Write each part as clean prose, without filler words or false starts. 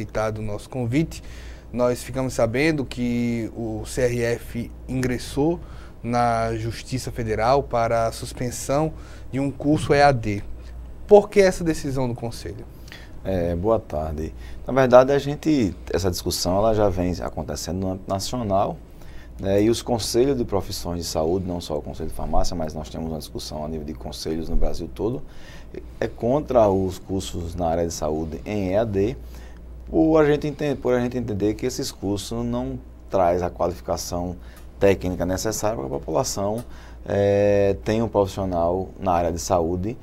aceitado o nosso convite. Nós ficamos sabendo que o CRF ingressou na Justiça Federal para a suspensão de um curso EAD. Por que essa decisão do Conselho? Boa tarde. Na verdade, essa discussão ela já vem acontecendo no âmbito nacional, né, e os conselhos de profissões de saúde, não só o Conselho de Farmácia, mas nós temos uma discussão a nível de conselhos no Brasil todo, contra os cursos na área de saúde em EAD, por a gente entender que esses cursos não traz a qualificação técnica necessária para que a população tenha um profissional na área de saúde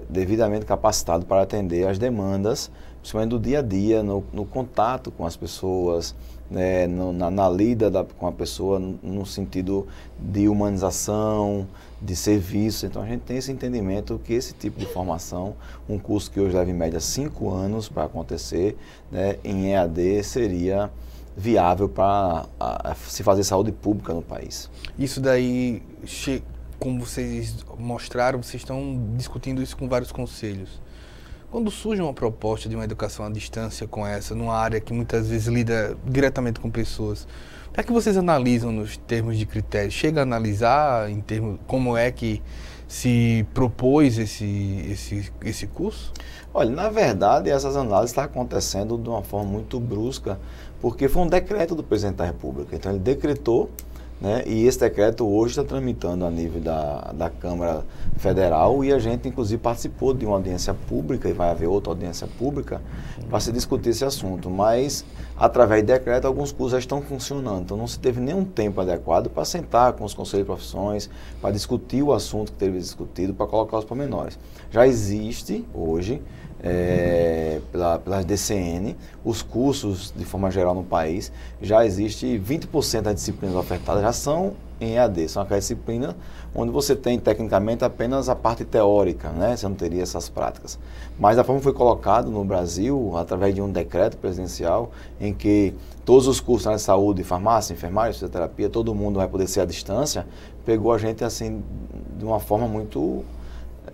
devidamente capacitado para atender as demandas, principalmente do dia a dia, no contato com as pessoas, na lida com a pessoa, no sentido de humanização, de serviço. Então a gente tem esse entendimento que esse tipo de formação, um curso que hoje leva em média 5 anos para acontecer, né, em EAD seria viável para se fazer saúde pública no país. Isso daí, como vocês mostraram, vocês estão discutindo isso com vários conselhos. Quando surge uma proposta de uma educação à distância com essa, numa área que muitas vezes lida diretamente com pessoas, o que é que vocês analisam nos termos de critérios? Chega a analisar em termos como é que se propôs esse curso? Olha, na verdade, essas análises estão acontecendo de uma forma muito brusca, porque foi um decreto do presidente da República. Então, ele decretou, né, e esse decreto hoje está tramitando a nível da Câmara Federal, e a gente, inclusive, participou de uma audiência pública, e vai haver outra audiência pública, para se discutir esse assunto. Mas, através de decreto, alguns cursos já estão funcionando. Então, não se teve nenhum tempo adequado para sentar com os conselhos de profissões, para discutir o assunto que teve discutido, para colocar os pormenores. Já existe, hoje, pelas DCN, os cursos, de forma geral, no país, já existe 20% das disciplinas ofertadas já são em EAD, são aquelas disciplinas onde você tem, tecnicamente, apenas a parte teórica, né? Você não teria essas práticas. Mas da forma que foi colocado no Brasil, através de um decreto presidencial, em que todos os cursos de saúde, farmácia, enfermagem, fisioterapia, todo mundo vai poder ser à distância, pegou a gente, assim, de uma forma muito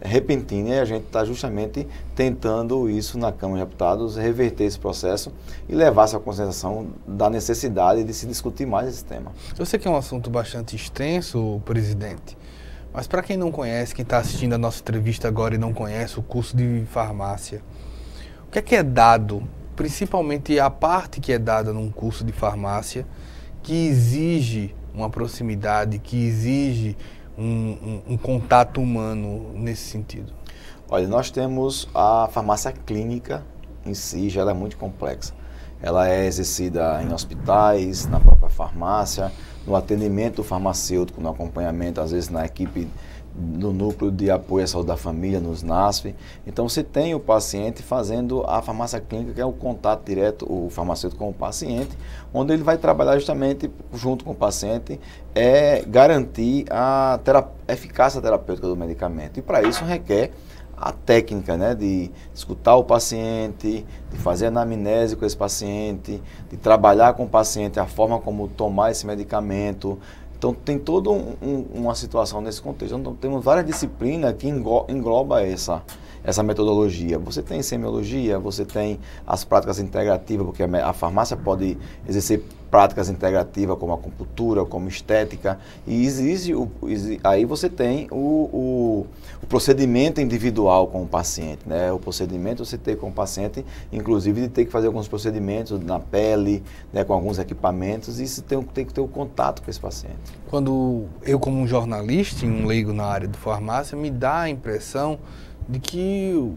repentina, e a gente está justamente tentando isso na Câmara de Deputados, reverter esse processo e levar essa conscientização da necessidade de se discutir mais esse tema. Eu sei que é um assunto bastante extenso, presidente, mas para quem não conhece, quem está assistindo a nossa entrevista agora e não conhece o curso de farmácia, o que é dado, principalmente a parte que é dada num curso de farmácia, que exige uma proximidade, que exige um contato humano nesse sentido? Olha, nós temos a farmácia clínica em si, já ela é muito complexa. Ela é exercida em hospitais, na própria farmácia, no atendimento farmacêutico, no acompanhamento, às vezes na equipe, no núcleo de apoio à saúde da família, nos NASF. Então você tem o paciente fazendo a farmácia clínica, que é o contato direto, o farmacêutico com o paciente, onde ele vai trabalhar justamente junto com o paciente, garantir a eficácia terapêutica do medicamento. E para isso requer a técnica, né, de escutar o paciente, de fazer anamnese com esse paciente, de trabalhar com o paciente a forma como tomar esse medicamento. Então, tem toda uma situação nesse contexto. Então, temos várias disciplinas que engloba essa metodologia. Você tem semiologia, você tem as práticas integrativas, porque a farmácia pode exercer práticas integrativas como acupuntura, como estética, e aí você tem o procedimento individual com o paciente, né? O procedimento você tem com o paciente, inclusive de ter que fazer alguns procedimentos na pele, né, com alguns equipamentos, e isso tem que ter o contato com esse paciente. Quando eu, como um jornalista, um leigo na área de farmácia, me dá a impressão de que,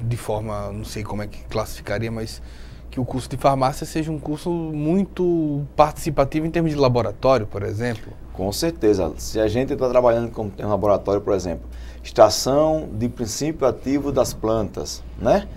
de forma, não sei como é que classificaria, mas que o curso de farmácia seja um curso muito participativo em termos de laboratório, por exemplo. Com certeza. Se a gente está trabalhando com um laboratório, por exemplo, extração de princípio ativo das plantas, né?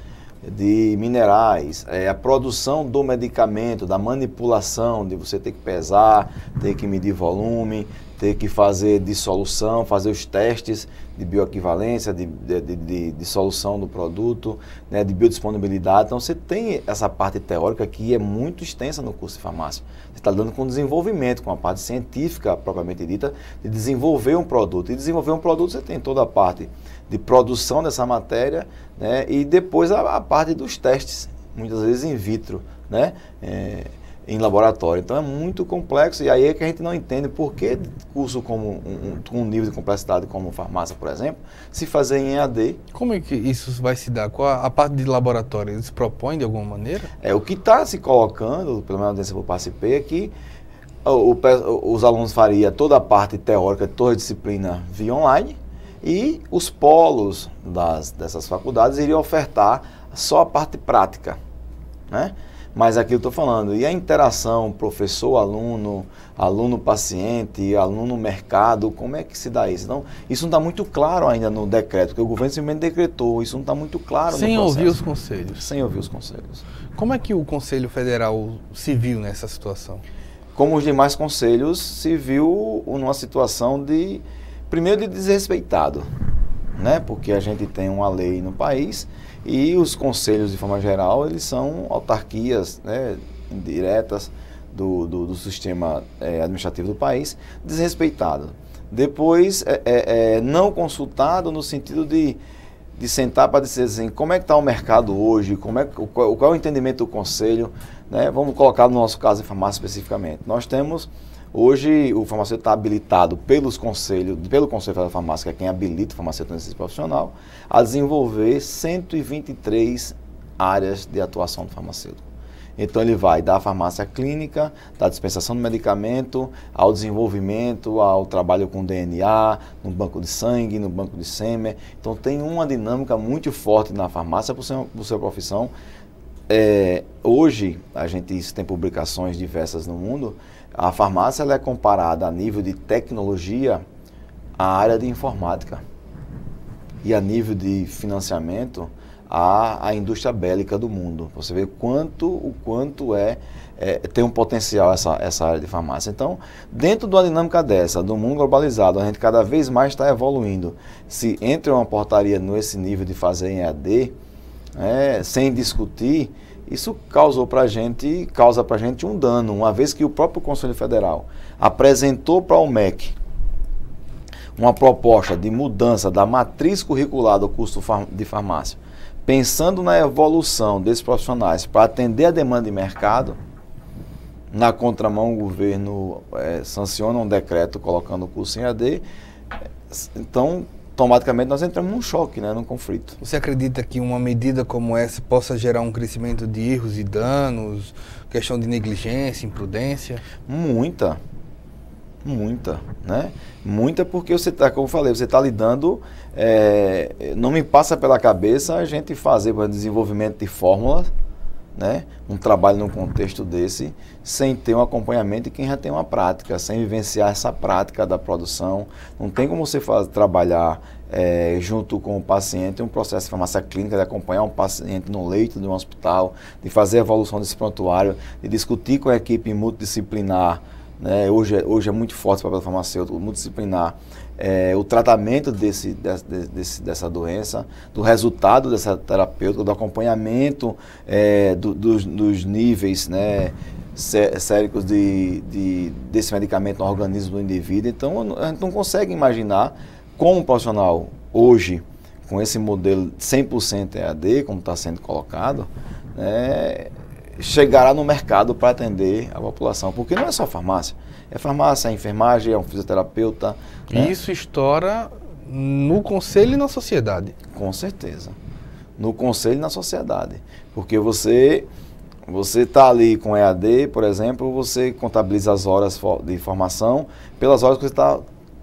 De minerais, a produção do medicamento, da manipulação, de você ter que pesar, ter que medir volume, ter que fazer dissolução, fazer os testes de bioequivalência, de solução do produto, né, de biodisponibilidade. Então, você tem essa parte teórica que é muito extensa no curso de farmácia. Você está dando com desenvolvimento, com a parte científica propriamente dita, de desenvolver um produto. E desenvolver um produto, você tem toda a parte de produção dessa matéria, né, e depois a parte dos testes muitas vezes in vitro, né? Em laboratório. Então é muito complexo e aí é que a gente não entende por que curso como um nível de complexidade como farmácia, por exemplo, se fazer em EAD. Como é que isso vai se dar? Qual a parte de laboratório? Eles propõem de alguma maneira? O que está se colocando, pelo menos a audiência que eu participei, é que os alunos fariam toda a parte teórica de toda a disciplina via online e os polos dessas faculdades iriam ofertar só a parte prática, né? Mas aqui eu estou falando, e a interação professor-aluno, aluno-paciente, aluno-mercado, como é que se dá isso? Então, isso não está muito claro ainda no decreto, porque o governo simplesmente decretou, isso não está muito claro no processo. Sem ouvir os conselhos. Sem ouvir os conselhos. Como é que o Conselho Federal se viu nessa situação? Como os demais conselhos, se viu numa situação primeiro de desrespeitado, né? Porque a gente tem uma lei no país e os conselhos, de forma geral, eles são autarquias, né, indiretas do sistema administrativo do país, desrespeitado. Depois, não consultado no sentido de sentar para dizer assim, como é que está o mercado hoje, qual é o entendimento do conselho, né? Vamos colocar no nosso caso em farmácia especificamente. Nós temos, hoje, o farmacêutico está habilitado pelo Conselho da Farmácia, que é quem habilita o farmacêutico nesse profissional, a desenvolver 123 áreas de atuação do farmacêutico. Então ele vai da farmácia clínica, da dispensação do medicamento, ao desenvolvimento, ao trabalho com DNA, no banco de sangue, no banco de sêmen. Então tem uma dinâmica muito forte na farmácia por sua profissão. Hoje, isso tem publicações diversas no mundo, a farmácia ela é comparada a nível de tecnologia à área de informática e a nível de financiamento à indústria bélica do mundo. Você vê o quanto tem um potencial essa área de farmácia. Então, dentro de uma dinâmica dessa, do mundo globalizado, a gente cada vez mais está evoluindo. Se entra uma portaria nesse nível de fazer em EAD, sem discutir, isso causa para a gente um dano, uma vez que o próprio Conselho Federal apresentou para o MEC uma proposta de mudança da matriz curricular do curso de farmácia, pensando na evolução desses profissionais para atender a demanda de mercado. Na contramão, o governo sanciona um decreto colocando o curso em EAD, então automaticamente nós entramos num choque, né, num conflito. Você acredita que uma medida como essa possa gerar um crescimento de erros e danos, questão de negligência, imprudência? Muita, né? Muita porque você está, como eu falei, você está lidando, não me passa pela cabeça a gente fazer desenvolvimento de fórmulas, né? Um trabalho num contexto desse, sem ter um acompanhamento de quem já tem uma prática, sem vivenciar essa prática da produção. Não tem como você trabalhar junto com o paciente um processo de farmácia clínica, de acompanhar um paciente no leito de um hospital, de fazer a evolução desse prontuário, de discutir com a equipe multidisciplinar, né? Hoje é muito forte o papel do farmacêutico, multidisciplinar, o tratamento dessa doença, do resultado dessa terapêutica, do acompanhamento dos níveis, né, séricos desse medicamento no organismo do indivíduo. Então, a gente não consegue imaginar como um profissional hoje, com esse modelo 100% EAD, como está sendo colocado, né, chegará no mercado para atender a população. Porque não é só farmácia. É farmácia, é enfermagem, é um fisioterapeuta. E né? Isso estoura no conselho e na sociedade. Com certeza. No conselho e na sociedade. Porque você está ali com EAD, por exemplo, você contabiliza as horas de formação pelas horas que você está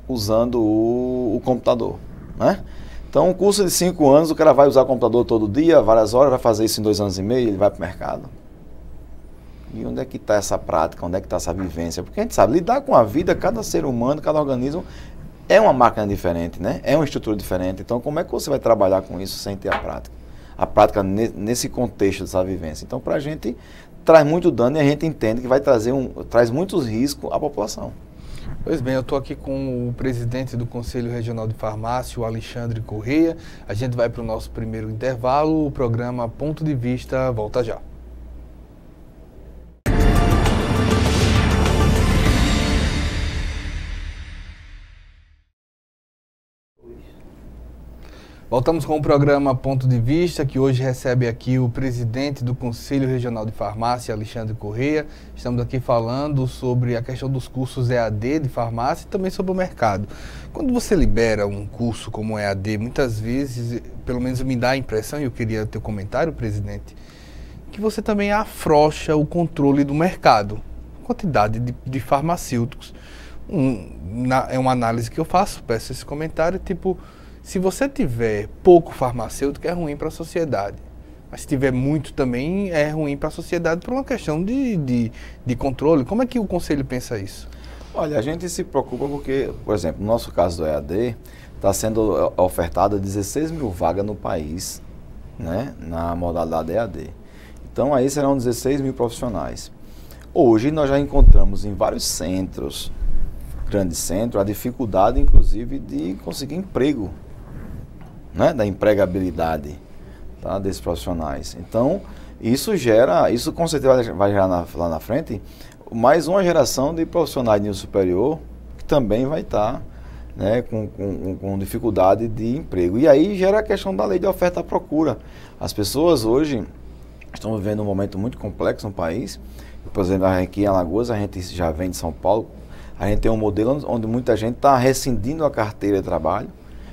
usando o computador, né? Então, um curso de 5 anos, o cara vai usar o computador todo dia, várias horas, vai fazer isso em 2 anos e meio, ele vai para o mercado. E onde é que está essa prática, onde é que está essa vivência? Porque a gente sabe, lidar com a vida, cada ser humano, cada organismo, é uma máquina diferente, né? É uma estrutura diferente. Então, como é que você vai trabalhar com isso sem ter a prática? A prática nesse contexto dessa vivência. Então, para a gente, traz muito dano e a gente entende que traz muitos riscos à população. Pois bem, eu estou aqui com o presidente do Conselho Regional de Farmácia, o Alexandre Correia. A gente vai para o nosso primeiro intervalo. O programa Ponto de Vista volta já. Voltamos com o programa Ponto de Vista, que hoje recebe aqui o presidente do Conselho Regional de Farmácia, Alexandre Correia. Estamos aqui falando sobre a questão dos cursos EAD de farmácia e também sobre o mercado. Quando você libera um curso como EAD, muitas vezes, pelo menos me dá a impressão, e eu queria ter um comentário, presidente, que você também afrouxa o controle do mercado, quantidade de farmacêuticos. É uma análise que eu faço, peço esse comentário, tipo... Se você tiver pouco farmacêutico, é ruim para a sociedade. Mas se tiver muito também, é ruim para a sociedade por uma questão de controle. Como é que o Conselho pensa isso? Olha, a gente se preocupa porque, por exemplo, no nosso caso do EAD, está sendo ofertada 16 mil vagas no país, né, na modalidade EAD. Então, aí serão 16 mil profissionais. Hoje, nós já encontramos em vários centros, grandes centros, a dificuldade, inclusive, de conseguir emprego. Né, da empregabilidade, tá, desses profissionais. Então, isso com certeza vai gerar lá na frente mais uma geração de profissionais de nível superior que também vai estar, né, com dificuldade de emprego. E aí gera a questão da lei de oferta e procura. As pessoas hoje estão vivendo um momento muito complexo no país. Por exemplo, aqui em Alagoas, a gente já vem de São Paulo, a gente tem um modelo onde muita gente está rescindindo a carteira de trabalho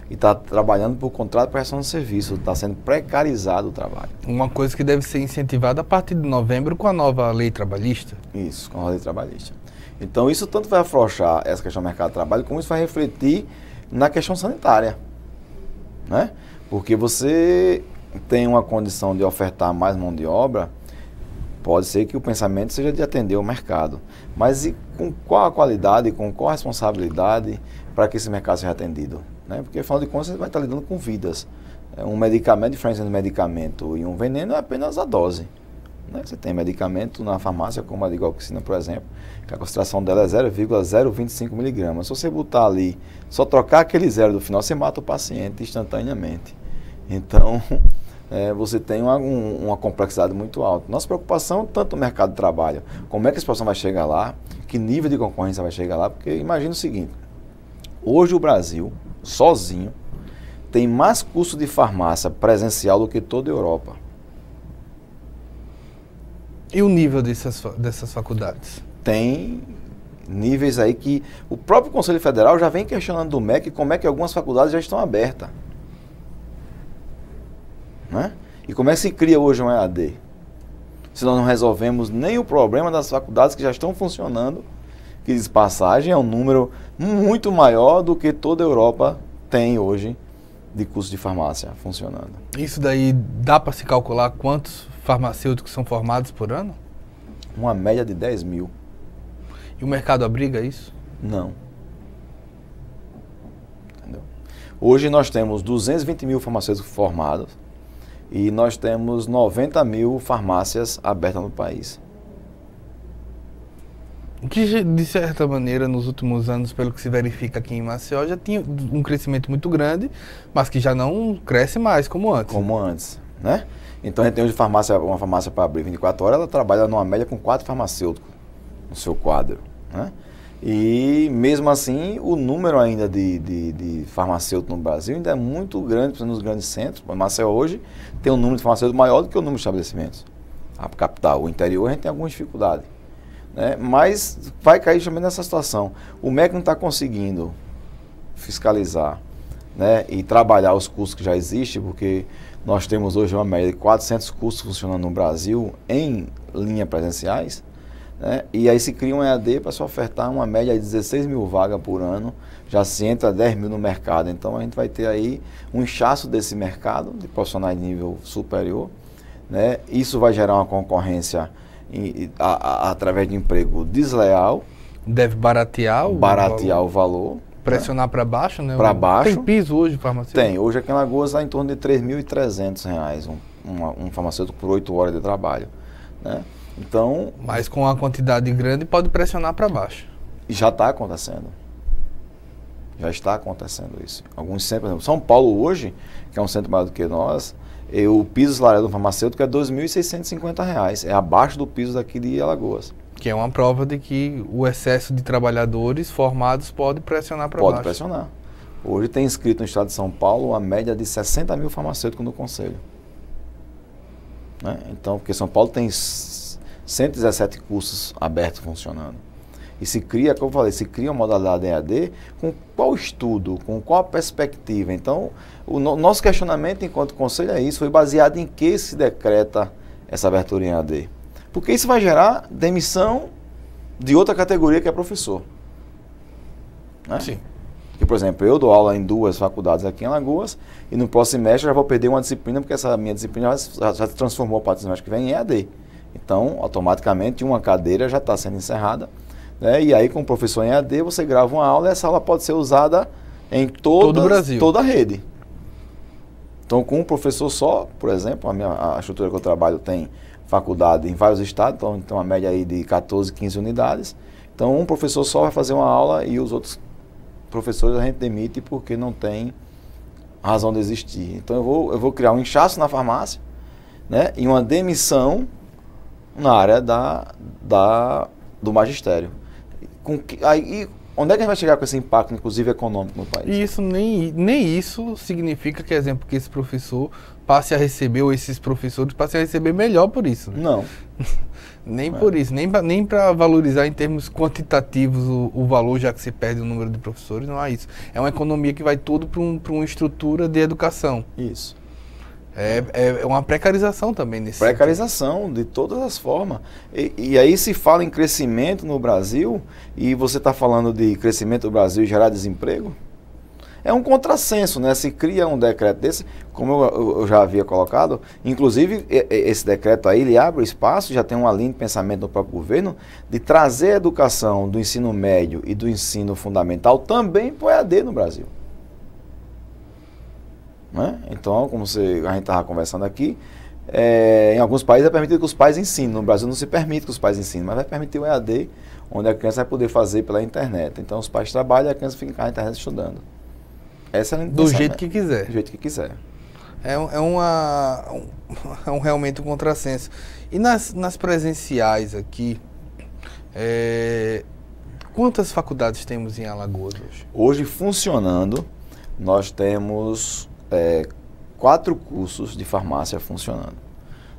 e está trabalhando por contrato de prestação de serviço, está sendo precarizado o trabalho. Uma coisa que deve ser incentivada a partir de novembro com a nova lei trabalhista. Isso, com a lei trabalhista. Então isso tanto vai afrouxar essa questão do mercado de trabalho, como isso vai refletir na questão sanitária. Né? Porque você tem uma condição de ofertar mais mão de obra, pode ser que o pensamento seja de atender o mercado. Mas e com qual a qualidade, com qual a responsabilidade para que esse mercado seja atendido? Né? Porque, afinal de contas, você vai estar lidando com vidas. Um medicamento, a diferença entre um medicamento e um veneno é apenas a dose. Né? Você tem medicamento na farmácia, como a digoxina, por exemplo, que a concentração dela é 0,025 miligramas. Se você botar ali, só trocar aquele zero do final, você mata o paciente instantaneamente. Então, você tem uma complexidade muito alta. Nossa preocupação, tanto no mercado de trabalho, como é que a situação vai chegar lá, que nível de concorrência vai chegar lá, porque imagina o seguinte, hoje o Brasil, sozinho, tem mais curso de farmácia presencial do que toda a Europa. E o nível dessas faculdades? Tem níveis aí que o próprio Conselho Federal já vem questionando do MEC como é que algumas faculdades já estão abertas. Né? E como é que se cria hoje um EAD? Se nós não resolvemos nem o problema das faculdades que já estão funcionando, que de passagem é um número muito maior do que toda a Europa tem hoje de curso de farmácia funcionando. Isso daí dá para se calcular quantos farmacêuticos são formados por ano? Uma média de 10 mil. E o mercado abriga isso? Não. Entendeu? Hoje nós temos 220 mil farmacêuticos formados e nós temos 90 mil farmácias abertas no país. Que, de certa maneira, nos últimos anos, pelo que se verifica aqui em Maceió, já tinha um crescimento muito grande, mas que já não cresce mais como antes. Como antes, né? Então a gente tem hoje uma farmácia para abrir 24 horas, ela trabalha numa média com 4 farmacêuticos no seu quadro, né? E mesmo assim, o número ainda de farmacêuticos no Brasil ainda é muito grande, principalmente nos grandes centros. Maceió hoje tem um número de farmacêuticos maior do que o número de estabelecimentos. A capital, o interior, a gente tem alguma dificuldade. Né? Mas vai cair também nessa situação. O MEC não está conseguindo fiscalizar, né, e trabalhar os cursos que já existem, porque nós temos hoje uma média de 400 cursos funcionando no Brasil em linha presenciais, né, e aí se cria um EAD para se ofertar uma média de 16 mil vagas por ano, já se entra 10 mil no mercado. Então a gente vai ter aí um inchaço desse mercado de profissionais de nível superior, né? Isso vai gerar uma concorrência através de emprego desleal. Deve baratear o valor. Pressionar, né, para baixo, né? Para baixo. Tem piso hoje, farmacêutico? Tem. Hoje aqui em Alagoas está em torno de R$ 3.300 um farmacêutico por 8 horas de trabalho. Né? Então... Mas com uma quantidade grande pode pressionar para baixo. E já está acontecendo. Já está acontecendo isso. Alguns centros, por exemplo, São Paulo hoje, que é um centro maior do que nós, o piso salarial do farmacêutico é R$ 2.650. É abaixo do piso daqui de Alagoas. Que é uma prova de que o excesso de trabalhadores formados pode pressionar para baixo. Pode pressionar. Hoje tem inscrito no estado de São Paulo uma média de 60 mil farmacêuticos no conselho. Né? Então, porque São Paulo tem 117 cursos abertos funcionando. E se cria, como eu falei, se cria uma modalidade EAD com qual estudo, com qual perspectiva. Então, o nosso questionamento enquanto conselho é isso, foi baseado em que se decreta essa abertura em EAD. Porque isso vai gerar demissão de outra categoria que é professor. Né? Sim. E, por exemplo, eu dou aula em 2 faculdades aqui em Alagoas e no próximo semestre eu já vou perder uma disciplina porque essa minha disciplina já se transformou para o semestre que vem em EAD. Então, automaticamente, uma cadeira já está sendo encerrada. Né? E aí, com o professor em EAD, você grava uma aula e essa aula pode ser usada em todo o Brasil, toda a rede. Então, com um professor só, por exemplo, a estrutura que eu trabalho tem faculdade em vários estados, então tem uma média aí de 14, 15 unidades. Então, um professor só vai fazer uma aula e os outros professores a gente demite porque não tem razão de existir. Então, eu vou criar um inchaço na farmácia, né, e uma demissão na área do magistério. Aí, onde é que a gente vai chegar com esse impacto, inclusive econômico no país? E isso nem isso significa, que exemplo, que esse professor passe a receber, ou esses professores passem a receber melhor por isso. Né? Não. Nem por isso, nem para valorizar em termos quantitativos o valor, já que se perde o número de professores, não há isso. É uma economia que vai tudo para uma estrutura de educação. Isso. É uma precarização também nesse Precarização sentido. De todas as formas. E aí se fala em crescimento no Brasil, e você está falando de crescimento do Brasil e gerar desemprego? É um contrassenso, né? Se cria um decreto desse, como eu já havia colocado, inclusive esse decreto aí, ele abre espaço, já tem uma linha de pensamento do próprio governo, de trazer a educação do ensino médio e do ensino fundamental também para o EAD no Brasil. Né? Então, como a gente estava conversando aqui, em alguns países é permitido que os pais ensinem, no Brasil não se permite que os pais ensinem, mas vai permitir o EAD, onde a criança vai poder fazer pela internet. Então os pais trabalham e a criança fica na internet estudando. Essa é a do jeito que quiser. Do jeito que quiser. É realmente um contrassenso. E nas presenciais aqui, quantas faculdades temos em Alagoas hoje? Hoje, funcionando, nós temos 4 cursos de farmácia funcionando.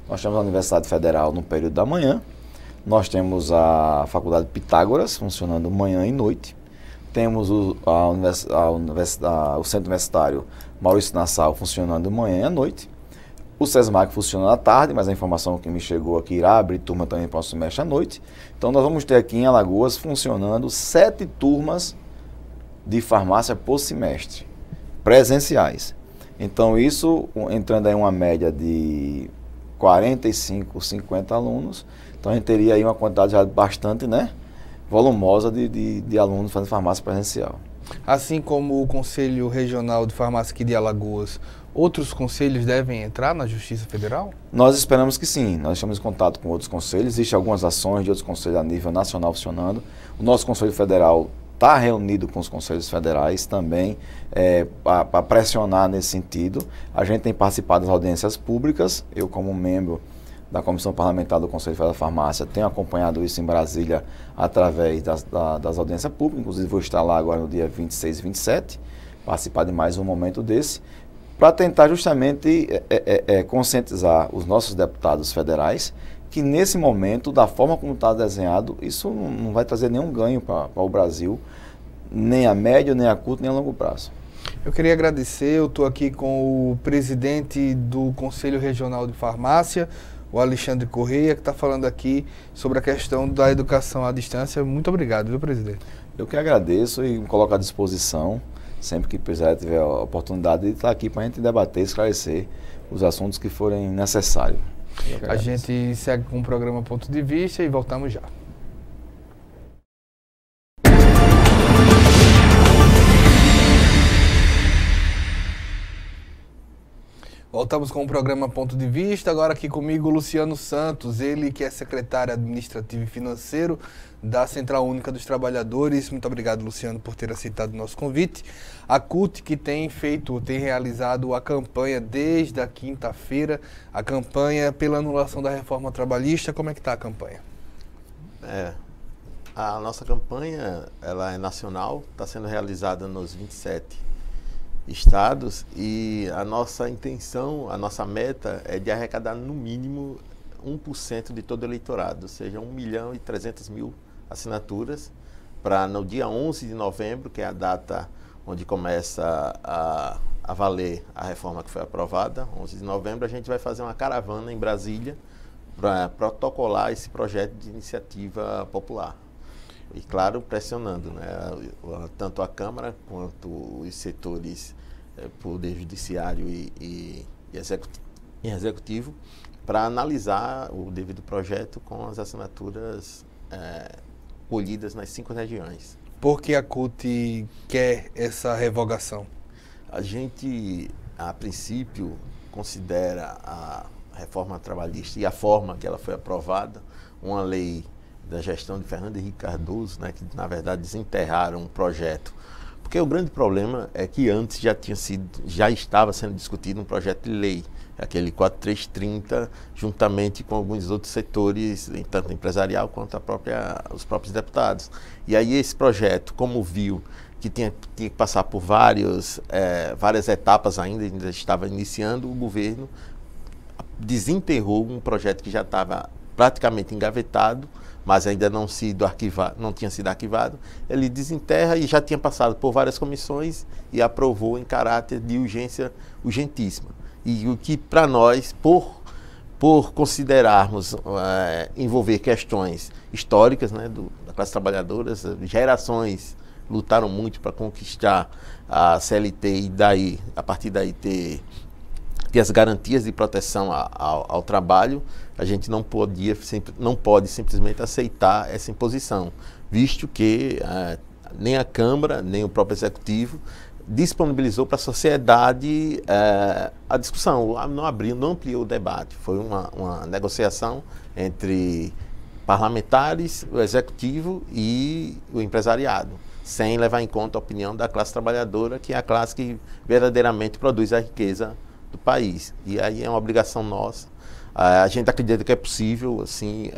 Nós temos a Universidade Federal no período da manhã, nós temos a Faculdade Pitágoras funcionando manhã e noite, temos o Centro Universitário Maurício Nassau funcionando manhã e à noite, o SESMAC funcionando à tarde, mas a informação que me chegou aqui irá abrir turma também para o semestre à noite. Então nós vamos ter aqui em Alagoas funcionando 7 turmas de farmácia por semestre, presenciais. Então isso, entrando aí uma média de 45, 50 alunos, então a gente teria aí uma quantidade já bastante, né, volumosa de alunos fazendo farmácia presencial. Assim como o Conselho Regional de Farmácia aqui de Alagoas, outros conselhos devem entrar na Justiça Federal? Nós esperamos que sim, nós estamos em contato com outros conselhos, existem algumas ações de outros conselhos a nível nacional funcionando. O nosso Conselho Federal está reunido com os conselhos federais também para pressionar nesse sentido. A gente tem participado das audiências públicas, eu como membro da Comissão Parlamentar do Conselho Federal da Farmácia tenho acompanhado isso em Brasília através das audiências públicas, inclusive vou estar lá agora no dia 26 e 27, participar de mais um momento desse, para tentar justamente conscientizar os nossos deputados federais que nesse momento, da forma como está desenhado, isso não vai trazer nenhum ganho para o Brasil, nem a médio, nem a curto, nem a longo prazo. Eu queria agradecer, eu estou aqui com o presidente do Conselho Regional de Farmácia, o Alexandre Correia, que está falando aqui sobre a questão da educação à distância. Muito obrigado, viu, presidente? Eu que agradeço e me coloco à disposição, sempre que precisar, tiver a oportunidade de estar aqui para a gente debater, esclarecer os assuntos que forem necessários. A gente segue com o programa Ponto de Vista e voltamos já. Voltamos com o programa Ponto de Vista, agora aqui comigo o Luciano Santos, ele que é secretário administrativo e financeiro da Central Única dos Trabalhadores. Muito obrigado, Luciano, por ter aceitado o nosso convite. A CUT que tem realizado a campanha desde a quinta-feira, a campanha pela anulação da reforma trabalhista. Como é que está a campanha? A nossa campanha ela é nacional, está sendo realizada nos 27 estados, e a nossa intenção, a nossa meta é de arrecadar no mínimo 1% de todo o eleitorado, ou seja, 1.300.000 assinaturas, para no dia 11 de novembro, que é a data onde começa a valer a reforma que foi aprovada, 11 de novembro, a gente vai fazer uma caravana em Brasília para protocolar esse projeto de iniciativa popular. E, claro, pressionando, né, tanto a Câmara quanto os setores, Poder Judiciário e Executivo, para analisar o devido projeto com as assinaturas colhidas nas 5 regiões. Por que a CUT quer essa revogação? A gente, a princípio, considera a reforma trabalhista e a forma que ela foi aprovada uma lei da gestão de Fernando Henrique Cardoso, né, que na verdade desenterraram um projeto. Porque o grande problema é que antes já estava sendo discutido um projeto de lei, aquele 4330, juntamente com alguns outros setores, tanto empresarial quanto os próprios deputados. E aí esse projeto, como viu que tinha que passar por várias etapas ainda estava iniciando, o governo desenterrou um projeto que já estava praticamente engavetado, mas ainda não tinha sido arquivado. Ele desenterra e já tinha passado por várias comissões e aprovou em caráter de urgência urgentíssima. E o que para nós, por considerarmos envolver questões históricas, né, da classe trabalhadora, gerações lutaram muito para conquistar a CLT e daí, a partir daí ter as garantias de proteção ao trabalho, a gente não pode simplesmente aceitar essa imposição, visto que nem a Câmara, nem o próprio Executivo disponibilizou para a sociedade a discussão, não ampliou o debate. Foi uma negociação entre parlamentares, o Executivo e o empresariado, sem levar em conta a opinião da classe trabalhadora, que é a classe que verdadeiramente produz a riqueza do país. E aí é uma obrigação nossa. A gente acredita que é possível assim,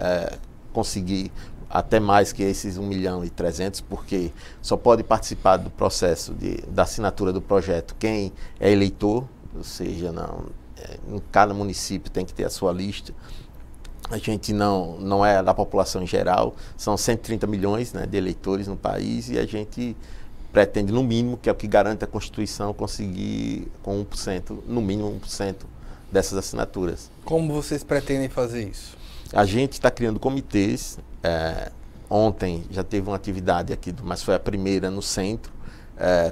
conseguir até mais que esses 1.300.000, porque só pode participar do processo da assinatura do projeto quem é eleitor, ou seja, em cada município tem que ter a sua lista. A gente não é da população em geral, são 130 milhões, né, de eleitores no país, e a gente pretende, no mínimo, que é o que garante a Constituição, conseguir com 1%, no mínimo 1% dessas assinaturas. Como vocês pretendem fazer isso? A gente está criando comitês. Ontem já teve uma atividade aqui, mas foi a primeira no centro,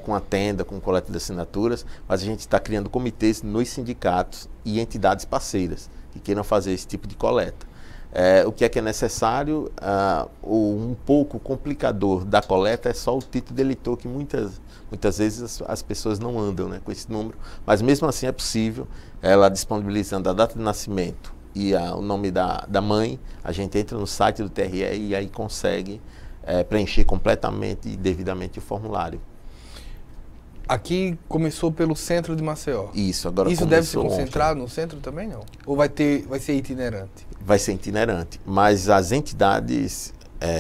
com a tenda, com coleta de assinaturas, mas a gente está criando comitês nos sindicatos e entidades parceiras que queiram fazer esse tipo de coleta. O que é necessário, um pouco complicador da coleta é só o título de eleitor, que muitas vezes as pessoas não andam, né, com esse número, mas mesmo assim é possível, ela disponibilizando a data de nascimento e o nome da mãe, a gente entra no site do TRE e aí consegue preencher completamente e devidamente o formulário. Aqui começou pelo centro de Maceió. Isso, agora isso deve se concentrar no centro também, não? Ou vai ser itinerante? Vai ser itinerante, mas as entidades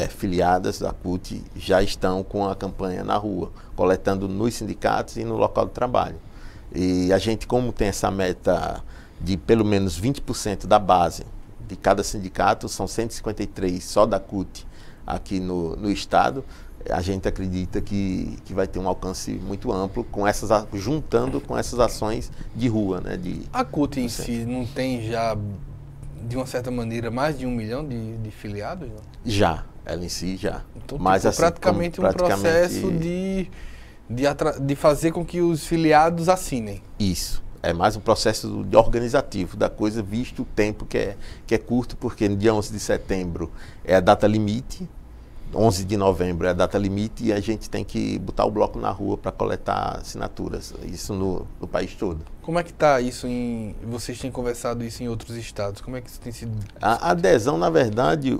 filiadas da CUT já estão com a campanha na rua, coletando nos sindicatos e no local de trabalho. E a gente, como tem essa meta de pelo menos 20% da base de cada sindicato, são 153 só da CUT aqui no estado, a gente acredita que vai ter um alcance muito amplo, juntando com essas ações de rua. Né, a CUT em si não tem já, de uma certa maneira, mais de 1 milhão de filiados? Não? Já, ela em si já. Então, mas assim, praticamente um processo de fazer com que os filiados assinem. Isso. É mais um processo organizativo da coisa, visto o tempo que é curto, porque no dia 11 de setembro é a data limite, 11 de novembro é a data limite e a gente tem que botar o bloco na rua para coletar assinaturas, isso no país todo. Como é que está isso vocês têm conversado isso em outros estados? Como é que isso tem sido? A adesão, na verdade,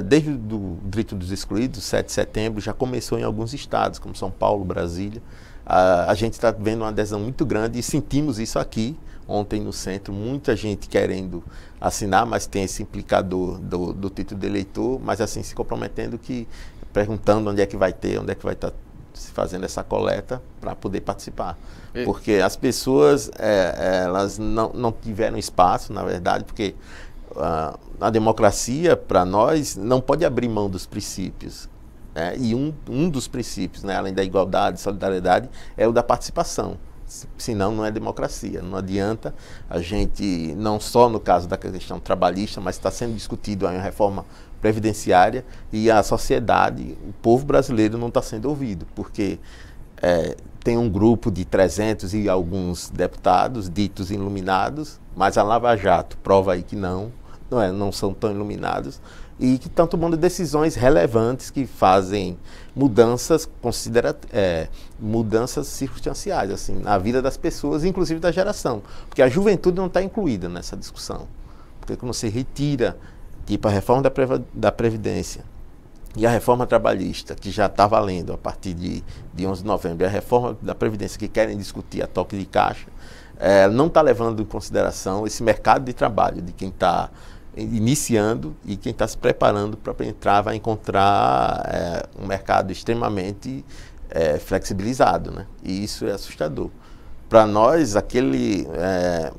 desde o Direito dos Excluídos, 7 de setembro, já começou em alguns estados, como São Paulo, Brasília. A gente está vendo uma adesão muito grande e sentimos isso aqui, ontem no centro, muita gente querendo assinar, mas tem esse implicador do título de eleitor, mas assim se comprometendo, perguntando onde é que vai ter, onde é que vai estar se fazendo essa coleta para poder participar. Porque as pessoas, elas não tiveram espaço, na verdade, porque a democracia, para nós, não pode abrir mão dos princípios. E um dos princípios, né, além da igualdade, solidariedade, é o da participação. Senão não é democracia. Não adianta a gente, não só no caso da questão trabalhista, mas está sendo discutido aí uma reforma previdenciária e a sociedade, o povo brasileiro não está sendo ouvido, porque tem um grupo de 300 e alguns deputados ditos iluminados, mas a Lava Jato prova aí que não são tão iluminados, e que estão tomando decisões relevantes que fazem mudanças, mudanças circunstanciais assim, na vida das pessoas, inclusive da geração. Porque a juventude não está incluída nessa discussão. Porque quando você retira, tipo, a reforma da Previdência e a reforma trabalhista, que já está valendo a partir de 11 de novembro, e a reforma da Previdência que querem discutir a toque de caixa, não está levando em consideração esse mercado de trabalho de quem está iniciando, e quem está se preparando para entrar vai encontrar um mercado extremamente flexibilizado, né? E isso é assustador. Para nós,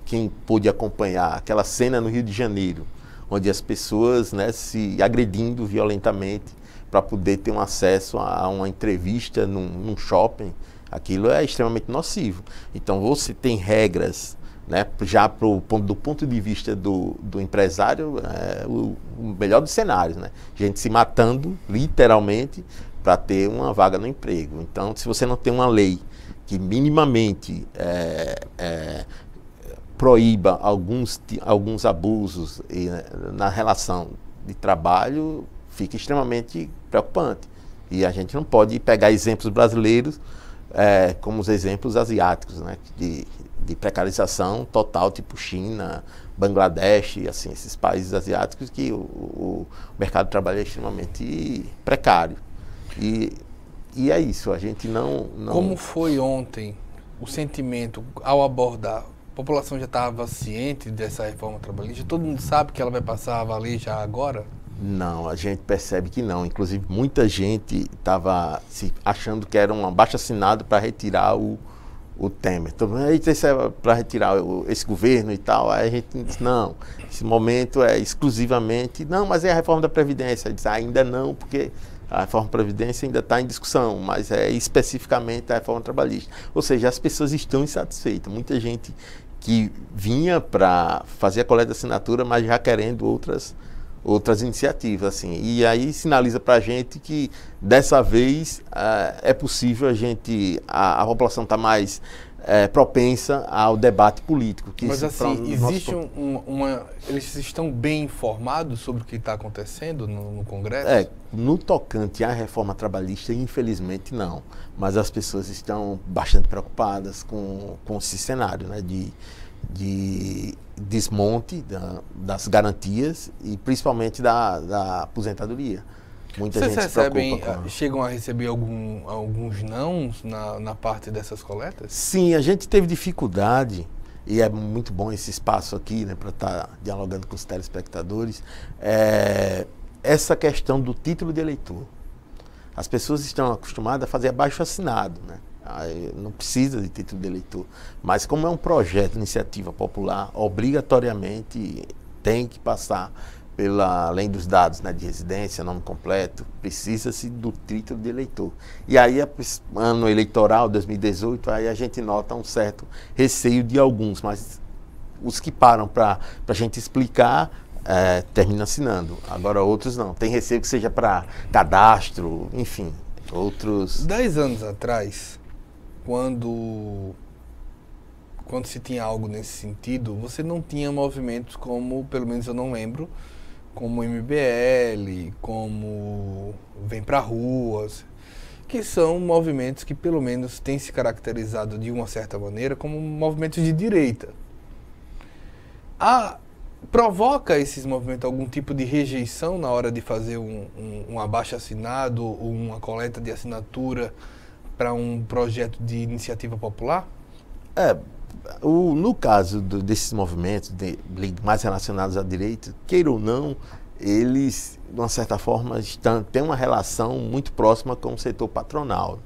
quem pôde acompanhar aquela cena no Rio de Janeiro, onde as pessoas, né, se agredindo violentamente para poder ter um acesso a uma entrevista num shopping, aquilo é extremamente nocivo. Então você tem regras, né, já do ponto de vista do empresário, o melhor dos cenários, né? Gente se matando, literalmente, para ter uma vaga no emprego. Então, se você não tem uma lei que minimamente proíba alguns abusos na relação de trabalho, fica extremamente preocupante. E a gente não pode pegar exemplos brasileiros como os exemplos asiáticos, né, de precarização total, tipo China, Bangladesh, assim, esses países asiáticos que o mercado de trabalho é extremamente precário. E é isso, a gente não... Como foi ontem o sentimento ao abordar? A população já estava ciente dessa reforma trabalhista? Todo mundo sabe que ela vai passar a valer já agora? Não, a gente percebe que não. Inclusive, muita gente estava achando que era um abaixo-assinado para retirar o Temer. Então, isso é para retirar esse governo e tal. Aí a gente diz, não, esse momento é exclusivamente... Não, mas é a reforma da Previdência. Diz, ainda não, porque a reforma da Previdência ainda está em discussão, mas é especificamente a reforma trabalhista. Ou seja, as pessoas estão insatisfeitas. Muita gente que vinha para fazer a coleta de assinatura, mas já querendo outras iniciativas, assim. E aí sinaliza para a gente que dessa vez é possível a população está mais propensa ao debate político. Mas assim, existe eles estão bem informados sobre o que está acontecendo no Congresso? No tocante à reforma trabalhista, infelizmente não. Mas as pessoas estão bastante preocupadas com esse cenário, né, de desmonte das garantias e principalmente da aposentadoria. Muita Vocês gente recebem, se preocupa chegam a receber alguns nãos na parte dessas coletas? Sim, a gente teve dificuldade, e é muito bom esse espaço aqui, né, para estar dialogando com os telespectadores, essa questão do título de eleitor. As pessoas estão acostumadas a fazer abaixo-assinado, né? Não precisa de título de eleitor, mas como é um projeto de iniciativa popular, obrigatoriamente tem que passar além dos dados, né, de residência, nome completo, precisa-se do título de eleitor. E aí, ano eleitoral, 2018, aí a gente nota um certo receio de alguns, mas os que param para a gente explicar, terminam assinando. Agora outros não, tem receio que seja para cadastro, enfim, outros... 10 anos atrás, quando se tinha algo nesse sentido, você não tinha movimentos como, pelo menos eu não lembro, como o MBL, como Vem Pra Ruas, que são movimentos que pelo menos têm se caracterizado de uma certa maneira como movimentos de direita. Provoca esses movimentos algum tipo de rejeição na hora de fazer um abaixo-assinado ou uma coleta de assinatura para um projeto de iniciativa popular? No caso desses movimentos mais relacionados à direita, queira ou não, eles, de uma certa forma, têm uma relação muito próxima com o setor patronal.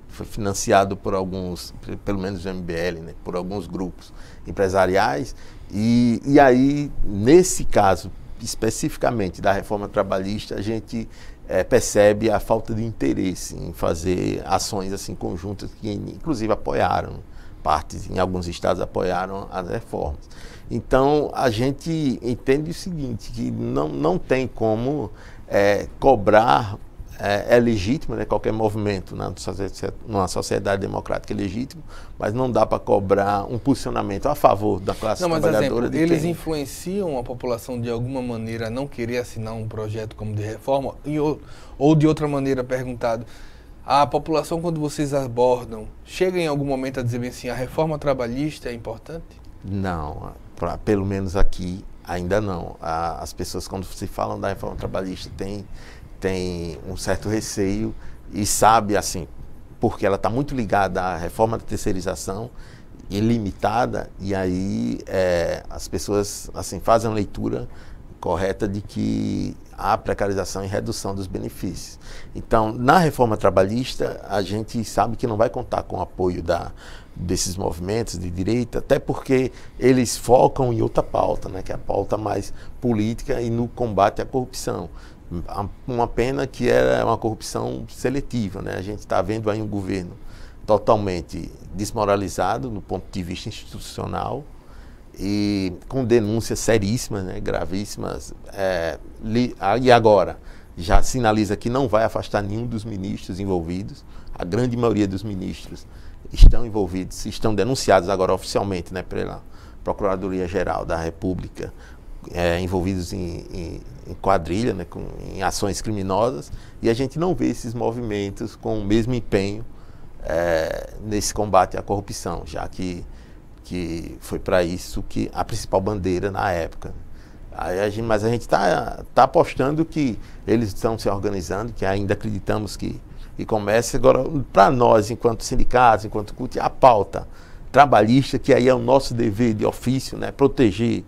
foi financiado por alguns, pelo menos o MBL, né, por alguns grupos empresariais, e aí, nesse caso, especificamente da reforma trabalhista, a gente percebe a falta de interesse em fazer ações assim conjuntas que inclusive apoiaram, partes em alguns estados apoiaram as reformas. Então a gente entende o seguinte, que não tem como cobrar, é legítimo, né, qualquer movimento numa sociedade democrática é legítimo, mas não dá para cobrar um posicionamento a favor da classe trabalhadora. Exemplo, eles influenciam a população de alguma maneira a não querer assinar um projeto como de reforma? Ou de outra maneira perguntado, a população, quando vocês abordam, chega em algum momento a dizer bem assim, a reforma trabalhista é importante? Não, pelo menos aqui ainda não. As pessoas, quando se falam da reforma trabalhista, tem um certo receio e sabe, assim, porque ela está muito ligada à reforma da terceirização ilimitada, e aí as pessoas assim, fazem a leitura correta de que há precarização e redução dos benefícios. Então, na reforma trabalhista, a gente sabe que não vai contar com o apoio desses movimentos de direita, até porque eles focam em outra pauta, né, que é a pauta mais política e no combate à corrupção. Uma pena que é uma corrupção seletiva, né? A gente está vendo aí um governo totalmente desmoralizado no ponto de vista institucional e com denúncias seríssimas, né? Gravíssimas. E agora já sinaliza que não vai afastar nenhum dos ministros envolvidos. A grande maioria dos ministros estão envolvidos, estão denunciados agora oficialmente, né, pela Procuradoria-Geral da República, envolvidos em quadrilha, né, em ações criminosas, e a gente não vê esses movimentos com o mesmo empenho nesse combate à corrupção, já que foi para isso que a principal bandeira na época. Mas a gente está apostando que eles estão se organizando, que ainda acreditamos que comece. Agora, para nós, enquanto sindicatos, enquanto CUT, a pauta trabalhista, que aí é o nosso dever de ofício, né, proteger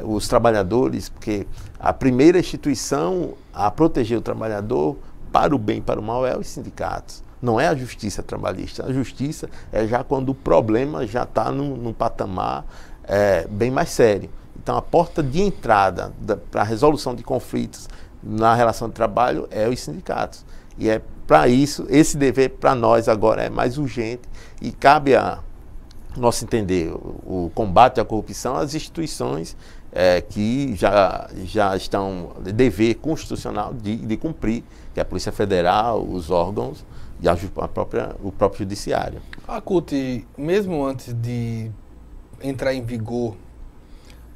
os trabalhadores, porque a primeira instituição a proteger o trabalhador para o bem e para o mal é os sindicatos. Não é a justiça trabalhista. A justiça é já quando o problema já está num patamar bem mais sério. Então, a porta de entrada para a resolução de conflitos na relação de trabalho é os sindicatos. E é para isso, esse dever para nós agora é mais urgente e cabe a nosso entender o combate à corrupção às instituições que já estão dever constitucional de cumprir, que é a Polícia Federal, os órgãos e o próprio Judiciário. A CUT, mesmo antes de entrar em vigor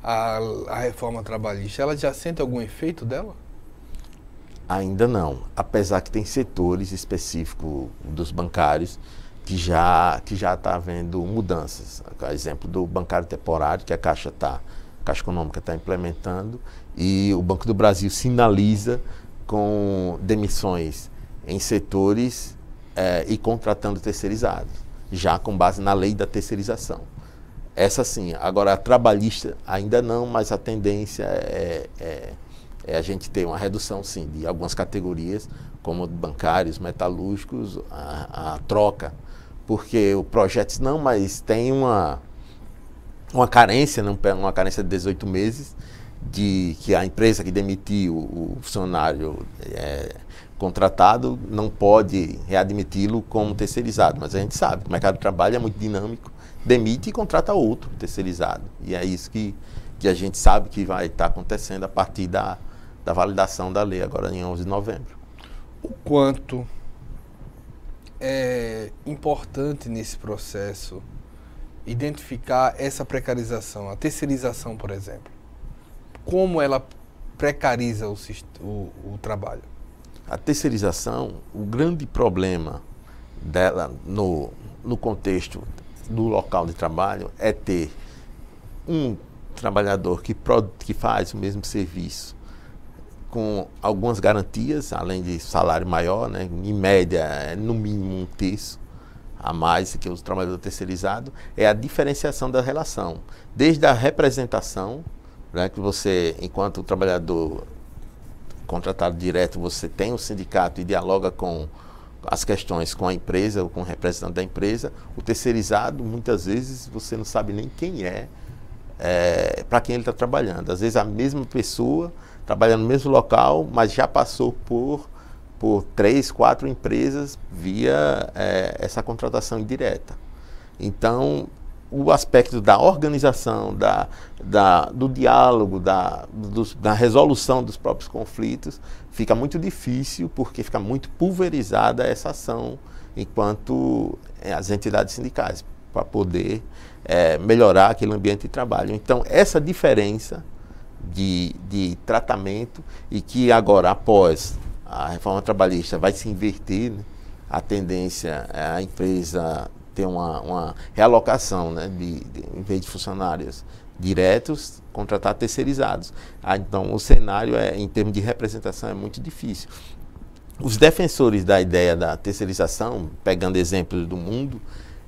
a reforma trabalhista, ela já sente algum efeito dela? Ainda não, apesar que tem setores específicos dos bancários que já está havendo mudanças. Exemplo do bancário temporário, que a Caixa Econômica está implementando, e o Banco do Brasil sinaliza com demissões em setores e contratando terceirizados, já com base na lei da terceirização. Essa sim. Agora, a trabalhista ainda não, mas a tendência é a gente ter uma redução, sim, de algumas categorias, como bancários, metalúrgicos, a troca, porque o projeto não, mas tem uma carência, uma carência de 18 meses, de que a empresa que demitiu o funcionário contratado não pode readmiti-lo como terceirizado. Mas a gente sabe que o mercado de trabalho é muito dinâmico, demite e contrata outro terceirizado. E é isso que a gente sabe que vai estar acontecendo a partir da validação da lei, agora em 11 de novembro. O quanto é importante nesse processo identificar essa precarização, a terceirização, por exemplo? Como ela precariza o trabalho? A terceirização, o grande problema dela no contexto do local de trabalho é ter um trabalhador que faz o mesmo serviço com algumas garantias, além de salário maior, né, em média, no mínimo 1/3 a mais que o trabalhador terceirizado, é a diferenciação da relação. Desde a representação, né, que você, enquanto trabalhador contratado direto, você tem um sindicato e dialoga com as questões com a empresa ou com o representante da empresa. O terceirizado, muitas vezes, você não sabe nem quem para quem ele está trabalhando. Às vezes a mesma pessoa trabalhando no mesmo local, mas já passou por 3, 4 empresas via essa contratação indireta. Então, o aspecto da organização, do diálogo, da resolução dos próprios conflitos, fica muito difícil, porque fica muito pulverizada essa ação enquanto as entidades sindicais, para poder melhorar aquele ambiente de trabalho. Então, essa diferença de tratamento, e que agora, após a reforma trabalhista, vai se inverter, né? A tendência é a empresa ter uma realocação, né, em vez de funcionários diretos, contratar terceirizados. Então, o cenário, em termos de representação, é muito difícil. Os defensores da ideia da terceirização, pegando exemplos do mundo,